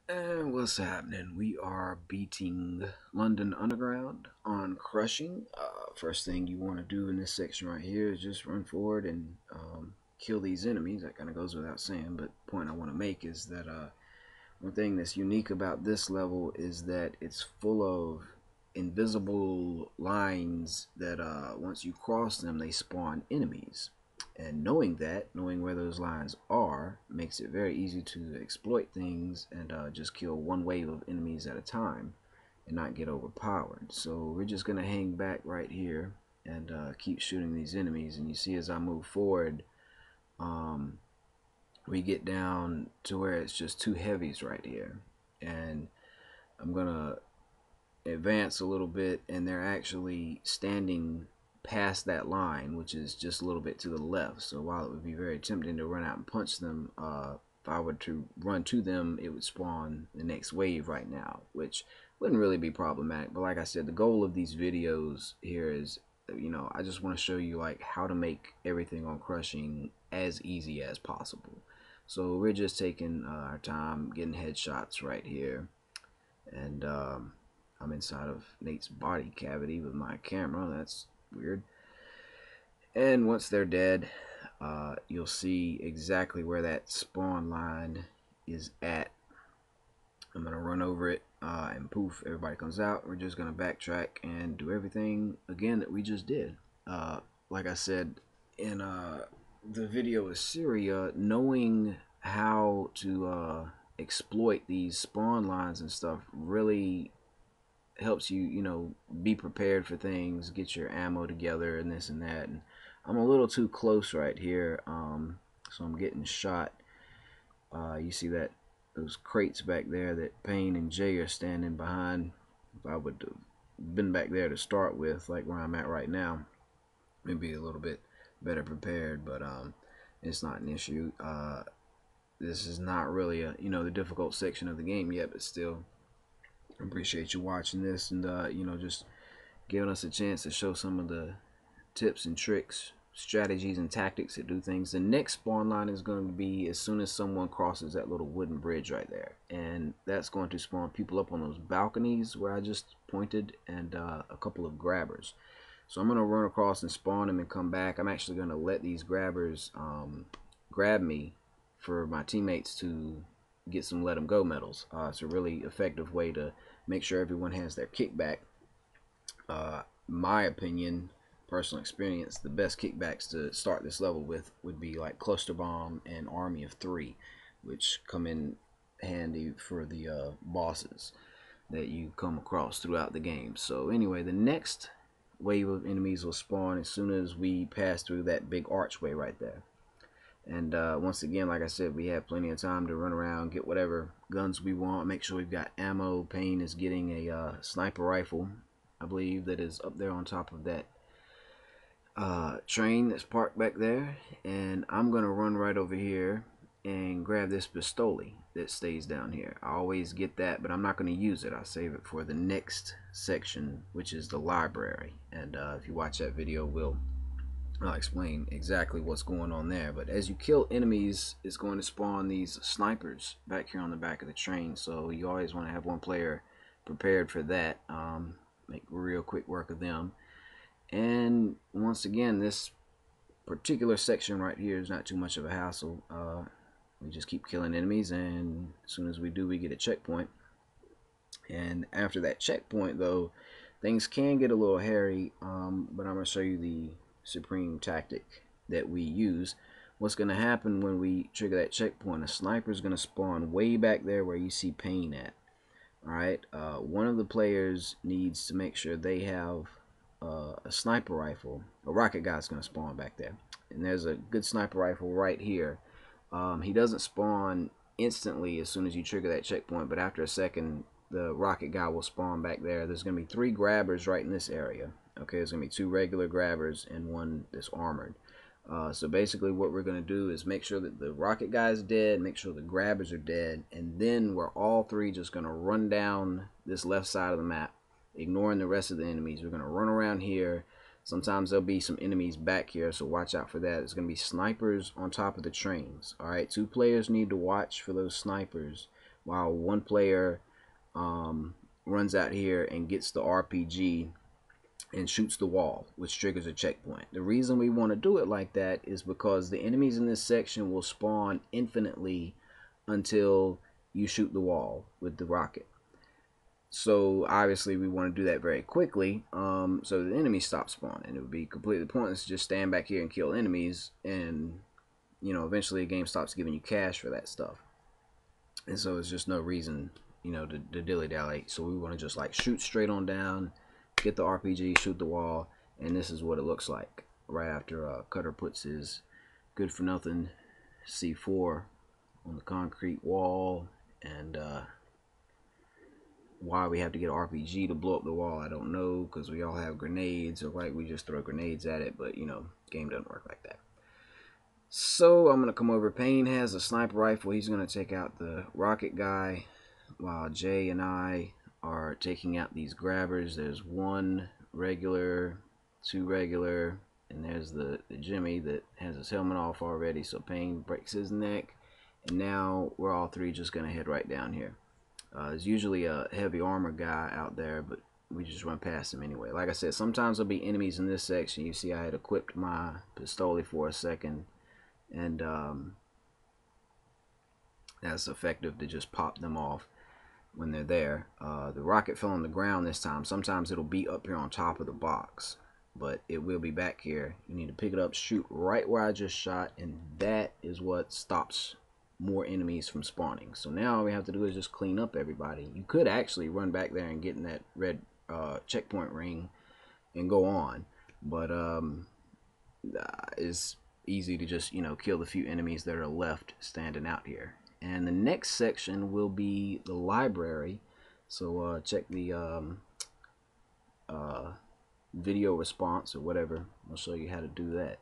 And what's happening? We are beating London Underground on crushing. First thing you want to do in this section right here is just run forward and kill these enemies. That kind of goes without saying, but the point I want to make is that one thing that's unique about this level is that it's full of invisible lines that once you cross them, they spawn enemies. And knowing that, knowing where those lines are, makes it very easy to exploit things and just kill one wave of enemies at a time and not get overpowered. So we're just going to hang back right here and keep shooting these enemies. And you see as I move forward, um, we get down to where it's just two heavies right here. And I'm going to advance a little bit, and they're actually standing past that line, which is just a little bit to the left. So while it would be very tempting to run out and punch them, if I were to run to them, it would spawn the next wave right now, which wouldn't really be problematic. But like I said, the goal of these videos here is, I just want to show you like how to make everything on crushing as easy as possible. So we're just taking our time getting headshots right here, and I'm inside of Nate's body cavity with my camera. That's weird. And once they're dead, you'll see exactly where that spawn line is at. I'm going to run over it, and poof, everybody comes out. We're just going to backtrack and do everything again that we just did. Like I said in the video with Syria, knowing how to exploit these spawn lines and stuff really helps you, be prepared for things, get your ammo together and this and that. And I'm a little too close right here, so I'm getting shot. You see that those crates back there that Payne and Jay are standing behind. If I would have been back there to start with, like where I'm at right now, maybe a little bit better prepared, but it's not an issue. This is not really a the difficult section of the game yet, but still, I appreciate you watching this and just giving us a chance to show some of the tips and tricks, strategies and tactics to do things. The next spawn line is going to be as soon as someone crosses that little wooden bridge right there, and that's going to spawn people up on those balconies where I just pointed, and a couple of grabbers. So I'm going to run across and spawn them and come back. I'm actually going to let these grabbers grab me for my teammates to get some let them go medals. It's a really effective way to make sure everyone has their kickback. My opinion, personal experience, the best kickbacks to start this level with would be like Cluster Bomb and Army of Three, which come in handy for the bosses that you come across throughout the game. So anyway, the next wave of enemies will spawn as soon as we pass through that big archway right there. And once again, like I said, we have plenty of time to run around, get whatever guns we want, make sure we've got ammo. Payne is getting a sniper rifle, I believe, that is up there on top of that train that's parked back there. And I'm going to run right over here and grab this pistoli that stays down here. I always get that, but I'm not going to use it. I'll save it for the next section, which is the library. And if you watch that video, I'll explain exactly what's going on there. But as you kill enemies, it's going to spawn these snipers back here on the back of the train. So you always want to have one player prepared for that. Make real quick work of them. And once again, this particular section right here is not too much of a hassle. We just keep killing enemies, and as soon as we do, we get a checkpoint. And after that checkpoint, though, things can get a little hairy, but I'm going to show you the supreme tactic that we use. What's going to happen when we trigger that checkpoint, a sniper is going to spawn way back there where you see Payne at. Alright, one of the players needs to make sure they have a sniper rifle. A rocket guy's going to spawn back there, and there's a good sniper rifle right here. He doesn't spawn instantly as soon as you trigger that checkpoint, but after a second the rocket guy will spawn back there. There's going to be 3 grabbers right in this area. Okay, there's going to be 2 regular grabbers and 1 that's armored. So basically what we're going to do is make sure that the rocket guy is dead, make sure the grabbers are dead, and then we're all 3 just going to run down this left side of the map, ignoring the rest of the enemies. We're going to run around here. Sometimes there'll be some enemies back here, so watch out for that. There's going to be snipers on top of the trains. Alright, 2 players need to watch for those snipers while one player runs out here and gets the RPG and shoots the wall, which triggers a checkpoint. The reason we want to do it like that is because the enemies in this section will spawn infinitely until you shoot the wall with the rocket. So obviously we want to do that very quickly, so the enemies stop spawning. It would be completely pointless to just stand back here and kill enemies, and eventually the game stops giving you cash for that stuff. And so it's just no reason, to dilly-dally. So we want to just like shoot straight on down, get the RPG, shoot the wall, and this is what it looks like right after Cutter puts his good-for-nothing C4 on the concrete wall. And why we have to get an RPG to blow up the wall, I don't know, because we all have grenades, or like we just throw grenades at it, but game doesn't work like that. So I'm gonna come over. Payne has a sniper rifle. He's gonna take out the rocket guy, while Jay and I are taking out these grabbers. There's one regular, two regular, and there's the Jimmy that has his helmet off already, so Payne breaks his neck. And now we're all three just gonna head right down here. There's usually a heavy armor guy out there, but we just run past him anyway. Like I said, sometimes there'll be enemies in this section. You see I had equipped my pistoli for a second, and that's effective to just pop them off when they're there. The rocket fell on the ground this time. Sometimes it'll be up here on top of the box, but it will be back here. You need to pick it up, shoot right where I just shot, and that is what stops more enemies from spawning. So now all we have to do is just clean up everybody. You could actually run back there and get in that red checkpoint ring and go on, but it's easy to just kill the few enemies that are left standing out here. And the next section will be the library, so check the video response or whatever. I'll show you how to do that.